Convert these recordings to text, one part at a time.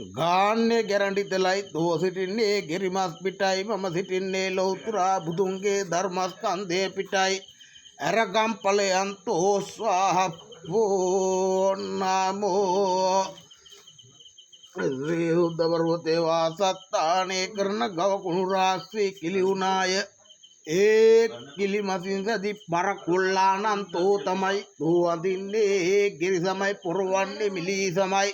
ගාන්නේ guarantee තෙලයි තෝ සිටින්නේ ගෙරිමස් පිටයි මම සිටින්නේ ලෞතුරා බුදුන්ගේ ධර්මස්කන්ධය පිටයි අරගම් ඵලයන්තෝ ස්වාහෝ නමෝ ශ්‍රී උද්දවරවතේ වාසත්තානේ කරන ගව කුණු රාශී කිලි උනාය ඒ කිලි මසින් සදි පර කුල්ලානම් තෝ තමයි තෝ අඳින්නේ ගෙරි සමයි පොරවන්නේ මිලි සමයි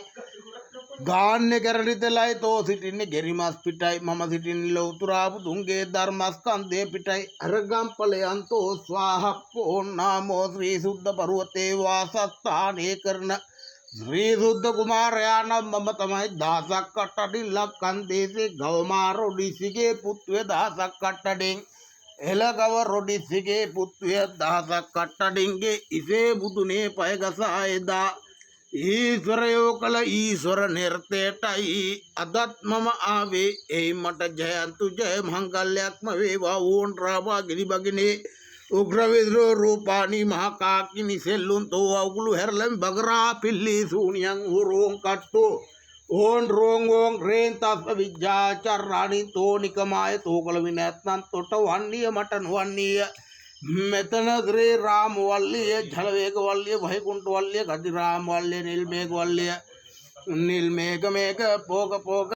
ගාන්නේ ගැරඩි තෙලයි තෝ සිටින්නේ ගෙරිමස් පිටයි මම සිටින්නේ ලෞතුරා බුදුන්ගේ ධර්මස්කන්ධය පිටයි අරගම් ඵලයන්තෝ ස්වාහක්ඛෝ නාමෝ ශ්‍රී සුද්ධ පර්වතේ වාසස්ථානේ කරන ශ්‍රී සුද්ධ කුමාරයානම් මම තමයි දහසක් කට්ටඩින් ලක්කන් දේශේ ගවමා රොඩිසිගේ පුත්වය දහසක් කට්ටඩින් එළගව රොඩිසිගේ පුත්වය දහසක් කට්ටඩින්ගේ ඉසේ බුදුනේ පය ගසා එදා ඊශ්වරයෝ කළ ඊශ්වර නිර්තයටයි අදත් මම ආවේ එයි මට ජයන්තු ජය මංගල්‍යක්ම වේවා ඕන් රාවා ගිරිබගිනේ උග්‍රවිද්‍රෝ රූපානි මහකාකිනි සෙල්ලුන් තෝ අවුගුළු හැරලම් බගරා පිල්ලි සූනියන් උරෝන් කට්ටෝ ඕන් රෝන් ඕන් රේන් තස්ස විජ්ජාචර්රාණි තෝනිකමාය තෝකල විනැත්නම් තොට වන්නේය මට නොවන්නේය මෙතන ශ්‍රී රාම වල්ලිය ජලවේග වල්ලිය වහිකුණ්ඨ වල්ලිය ගති රාම වල්ලිය නිල්මේඝ වල්ලිය නිල්මේඝ මේක පෝක පෝක